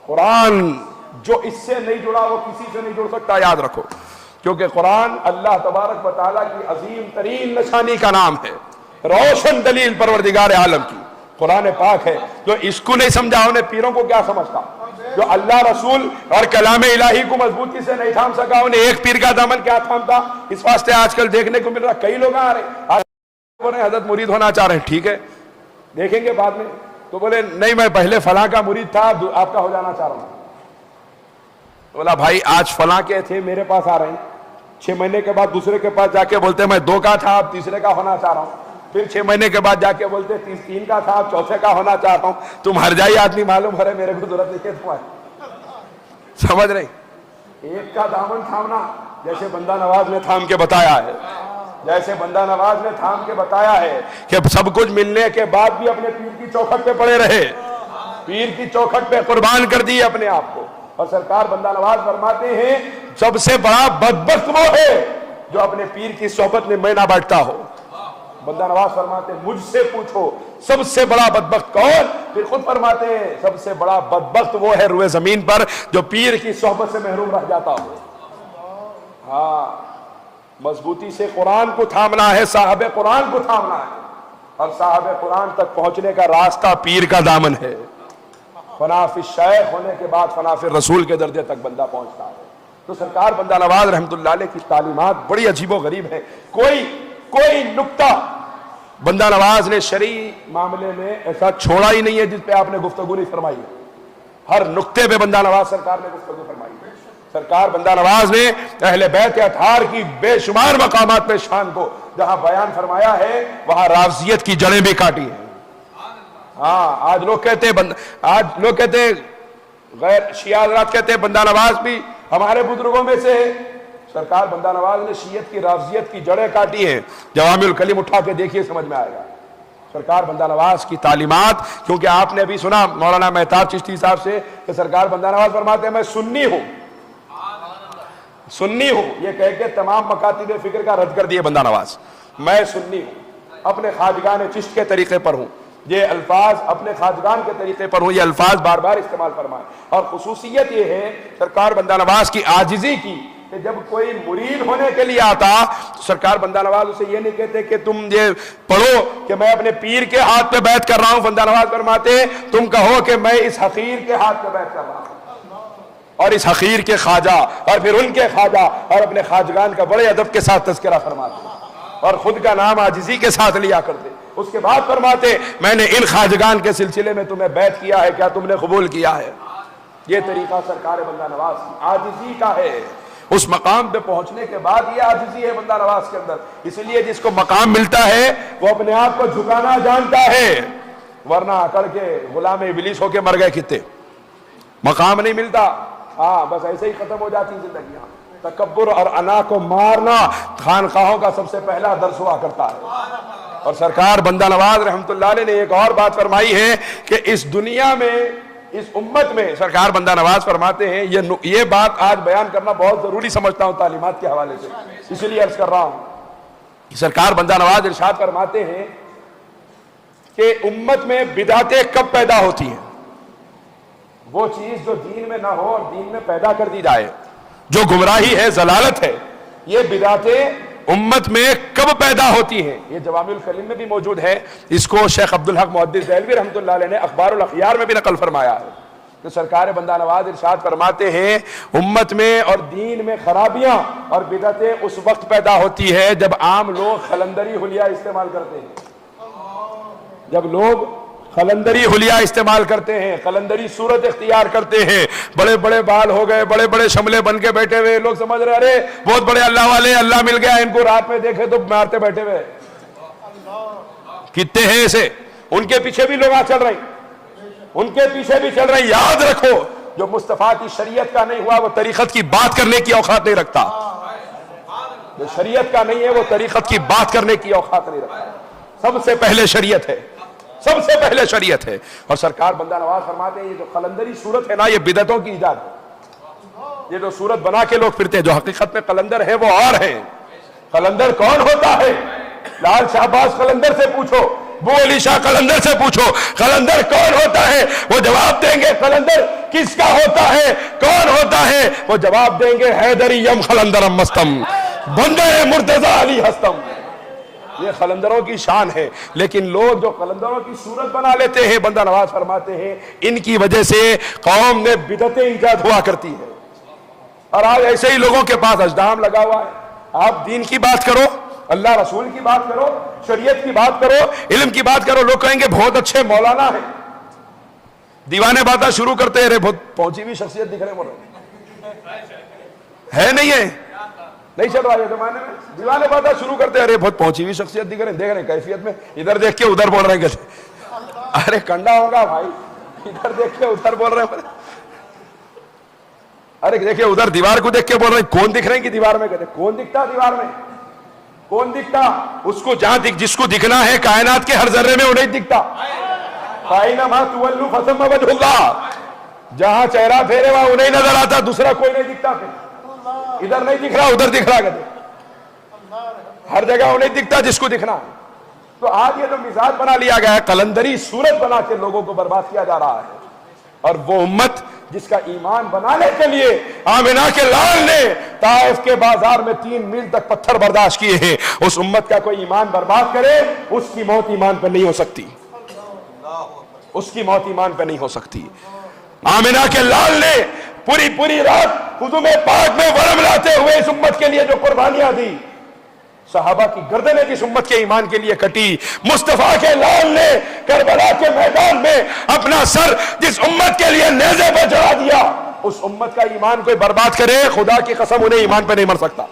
قرآن جو اس سے نہیں جڑا وہ کسی سے نہیں جڑ سکتا، یاد رکھو، کیونکہ قرآن اللہ تبارک و تعالیٰ کی عظیم ترین نشانی کا نام ہے، روشن دلیل پروردگار عالم کی قرآن پاک ہے۔ جو اس کو نہیں سمجھا انہیں پیروں کو کیا سمجھتا؟ جو اللہ رسول اور کلام الہی کو مضبوطی سے نہیں تھام سکا انہیں ایک پیر کا دامن کیا تھامتا؟ اس واسطے آج کل دیکھنے کو مل رہا کئی لوگ آ رہے ہیں حضرت مرید ہونا چاہ رہے ہیں، ٹھیک ہے دیکھیں گے بعد میں، تو بولے نہیں میں پہلے فلاں کا مرید تھا آپ کا ہو جانا چاہ رہا ہوں۔ بولا بھائی آج فلاں کے تھے میرے پاس آ رہے ہیں، 6 مہینے کے بعد دوسرے کے پاس جا کے بولتے ہیں میں 2 کا تھا اب تیسرے کا ہونا چاہ رہا ہوں، پھر 6 مہینے کے بعد جا کے بولتے 3 کا تھا اب چوتھے کا ہونا چاہتا ہوں۔ تم ہر جائی آدمی معلوم ہے میرے کو ضرورت نہیں ہے تمہاری، سمجھ رہے؟ ایک کا دامن تھامنا جیسے بندہ نواز نے تھام کے بتایا ہے، جیسے بندہ نواز نے تھام کے بتایا ہے کہ سب کچھ ملنے کے بعد بھی اپنے پیر کی چوکھٹ پہ پڑے رہے، پیر کی چوکھٹ پہ قربان کر دی اپنے آپ کو۔ اور سرکار بندہ نواز فرماتے ہیں سب سے بڑا بدبخت وہ ہے جو اپنے پیر کی صحبت میں نہ بیٹھتا ہو۔ بندہ نواز فرماتے ہیں مجھ سے پوچھو سب سے بڑا بدبخت کون؟ پھر خود فرماتے ہیں سب سے بڑا بدبخت وہ ہے روئے زمین پر جو پیر کی صحبت سے محروم رہ جاتا ہو۔ ہاں مضبوطی سے قرآن کو تھامنا ہے، صاحب قرآن کو تھامنا ہے، اور صاحب قرآن تک پہنچنے کا راستہ پیر کا دامن ہے۔ فنا فی الشیخ ہونے کے بعد فنا فی الرسول کے درجے تک بندہ پہنچتا ہے۔ تو سرکار بندہ نواز رحمت اللہ علیہ کی تعلیمات بڑی عجیب و غریب ہے، کوئی نکتہ بندہ نواز نے شرعی معاملے میں ایسا چھوڑا ہی نہیں ہے جس پہ آپ نے گفتگو نہیں فرمائی ہے، ہر نکتے پہ بندہ نواز سرکار نے گفتگو فرمائی ہے۔ سرکار بندہ نواز نے اہل بیت اطہار کی بے شمار مقامات پہ شان کو جہاں بیان فرمایا ہے وہاں رافضیت کی جڑیں بھی کاٹی ہیں۔ ہاں آج لوگ کہتے ہیں غیر شیعہ حضرات کہتے ہیں بندہ نواز بھی ہمارے بزرگوں میں سے ہے۔ سرکار بندہ نواز نے شیعت کی رافضیت کی جڑیں کاٹی ہیں، جوامع الکلم اٹھا کے دیکھیے سمجھ میں آئے گا۔ سرکار بندہ نواز کی تعلیمات، کیونکہ آپ نے ابھی سنا مولانا مہتاب چشتی صاحب سے کہ سرکار بندہ نواز فرماتے ہیں میں سنی ہوں، یہ کہہ کے تمام مکاتب فکر کا رد کر دیے بندہ نواز، میں سنی ہوں، اپنے خواجگان چشت کے طریقے پر ہوں، یہ الفاظ اپنے خواجگان کے طریقے پر ہوں، یہ الفاظ بار بار استعمال فرمائے۔ اور خصوصیت یہ ہے سرکار بندہ نواز کی عاجزی کی کہ جب کوئی مرید ہونے کے لیے آتا تو سرکار بندہ نواز اسے یہ نہیں کہتے کہ تم یہ پڑھو کہ میں اپنے پیر کے ہاتھ پہ بیعت کر رہا ہوں، بندہ نواز فرماتے تم کہو کہ میں اس حقیر کے ہاتھ پہ بیعت کر رہا ہوں، اور اس حقیر کے خواجہ اور پھر ان کے خواجہ اور اپنے خواجگان کا بڑے ادب کے ساتھ تذکرہ فرماتے اور خود کا نام عاجزی کے ساتھ لیا کرتے۔ اس کے بعد فرماتے میں نے ان خواجگان کے سلسلے میں تمہیں بیعت کیا ہے، کیا تم نے قبول کیا ہے؟ یہ طریقہ سرکار بندہ نواز کی عاجزی کا ہے۔ اس مقام پہ پہنچنے کے بعد یہ عاجزی ہے بندہ نواز کے اندر، اس لیے جس کو مقام ملتا ہے وہ اپنے آپ کو جھکانا جانتا ہے، ورنہ اکڑ کے غلام ابلیس ہو کے مر گئے کتے، مقام نہیں ملتا، ہاں بس ایسے ہی ختم ہو جاتی زندگیاں۔ تکبر اور انا کو مارنا خانقاہوں کا سب سے پہلا درس ہوا کرتا ہے۔ اور سرکار بندہ نواز رحمت اللہ علیہ نے ایک اور بات فرمائی ہے کہ اس دنیا میں اس امت میں سرکار بندہ نواز فرماتے ہیں یہ بات آج بیان کرنا بہت ضروری سمجھتا ہوں تعلیمات کے حوالے سے، اسی لیے عرض کر رہا ہوں۔ سرکار بندہ نواز ارشاد فرماتے ہیں کہ امت میں بدعتیں کب پیدا ہوتی ہیں؟ وہ چیز جو دین میں نہ ہو اور دین میں پیدا کر دی جائے، جو گمراہی ہے، ضلالت ہے، یہ بدعتیں امت میں کب پیدا ہوتی ہیں؟ یہ جوامع الکلم میں بھی موجود ہے، اس کو شیخ عبدالحق محدث دہلوی رحمۃ اللہ علیہ نے اخبار الاخیار میں بھی نقل فرمایا ہے کہ سرکار بندہ نواز ارشاد فرماتے ہیں امت میں اور دین میں خرابیاں اور بدعتیں اس وقت پیدا ہوتی ہے جب عام لوگ خلندری حلیہ استعمال کرتے ہیں، جب لوگ خلندری حلیہ استعمال کرتے ہیں، خلندری صورت اختیار کرتے ہیں، بڑے بڑے بال ہو گئے، بڑے بڑے شملے بن کے بیٹھے ہوئے، لوگ سمجھ رہے ارے بہت بڑے اللہ والے، اللہ مل گیا ان کو، رات میں دیکھے تو مارتے بیٹھے ہوئے کتنے ہیں ایسے، ان کے پیچھے بھی لوگ چل رہے ہیں، ان کے پیچھے بھی چل رہے ہیں۔ یاد رکھو جو مصطفیٰ کی شریعت کا نہیں ہوا وہ طریقت کی بات کرنے کی اوقات نہیں رکھتا، جو شریعت کا نہیں ہے وہ طریقت کی بات کرنے کی اوقات نہیں رکھتا۔ سب سے پہلے شریعت ہے، سب سے پہلے شریعت ہے۔ اور سرکار بندہ نواز فرماتے ہیں یہ جو قلندری صورت ہے نا یہ بدعتوں کی ایجاد ہے، یہ جو صورت بنا کے لوگ پھرتے ہیں، جو حقیقت میں قلندر ہے وہ اور ہیں۔ قلندر کون ہوتا ہے؟ لال شہباز قلندر سے پوچھو وہ علی شاہ قلندر سے پوچھو قلندر کون ہوتا ہے، وہ جواب دیں گے قلندر کس کا ہوتا ہے، کون ہوتا ہے، وہ جواب دیں گے حیدری یم قلندرم مستم بندے مرتضی علی ہستم۔ یہ قلندروں کی شان ہے، لیکن لوگ جو قلندروں کی صورت بنا لیتے ہیں، بندہ نواز فرماتے ہیں ان کی وجہ سے قوم میں بدعتیں ایجاد ہوا کرتی ہے۔ اور آج ایسے ہی لوگوں کے پاس اجدام لگا ہوا ہے۔ آپ دین کی بات کرو، اللہ رسول کی بات کرو، شریعت کی بات کرو، علم کی بات کرو، لوگ کہیں گے بہت اچھے مولانا ہیں، دیوانے باتیں شروع کرتے ہیں، بہت پہنچی ہوئی شخصیت دکھ رہے ہے نہیں ہے، نہیں چل رہا ہے زمانے میں، دیوانے باتیں شروع کرتے ہیں، بہت پہنچی ہوئی شخصیت دکھ رہے ہیں کیفیت میں، ادھر دیکھ کے ادھر بول رہے ہیں کیسے، ارے کنڈا ہوگا بھائی، ادھر دیکھ کے ادھر بول رہے ہیں، ارے دیکھیں ادھر دیوار کو دیکھ کے بول رہے ہیں کون دکھ رہے ہیں کہ دیوار میں، کہتے کون دکھتا دیوار میں، کون دکھتا، اس کو جہاں جس کو دکھنا ہے کائنات کے ہر ذرے میں وہ نہیں دکھتا، فَأَيْنَمَا تُوَلُّوا فَثَمَّ وَجْهُ اللَّهِ، جہاں چہرہ پھیرے وہاں انہیں نظر آتا، دوسرا کوئی نہیں دکھتا، پھر ادھر نہیں دکھ رہا ادھر دکھ رہا، کہتے ہر جگہ انہیں دکھتا جس کو دکھنا۔ تو آج یہ تو مزاج بنا لیا گیا ہے، قلندری صورت بنا کے لوگوں کو برباد کیا جا رہا ہے، اور وہ امت جس کا ایمان بنانے کے لیے آمنہ کے لال نے طائف کے بازار میں 3 میل تک پتھر برداشت کیے ہیں، اس امت کا کوئی ایمان برباد کرے، اس کی موت ایمان پہ نہیں ہو سکتی، اس کی موت ایمان پہ نہیں ہو سکتی۔ آمنہ کے لال نے پوری رات قدوم پاک میں ورم لاتے ہوئے اس امت کے لیے جو قربانیاں دی، صحابہ کی گردنیں جس امت کے ایمان کے لیے کٹی، مصطفیٰ کے لال نے کربلا کے میدان میں اپنا سر جس امت کے لیے نیزے پر چڑھا دیا، اس امت کا ایمان کوئی برباد کرے، خدا کی قسم انہیں ایمان پہ نہیں مر سکتا۔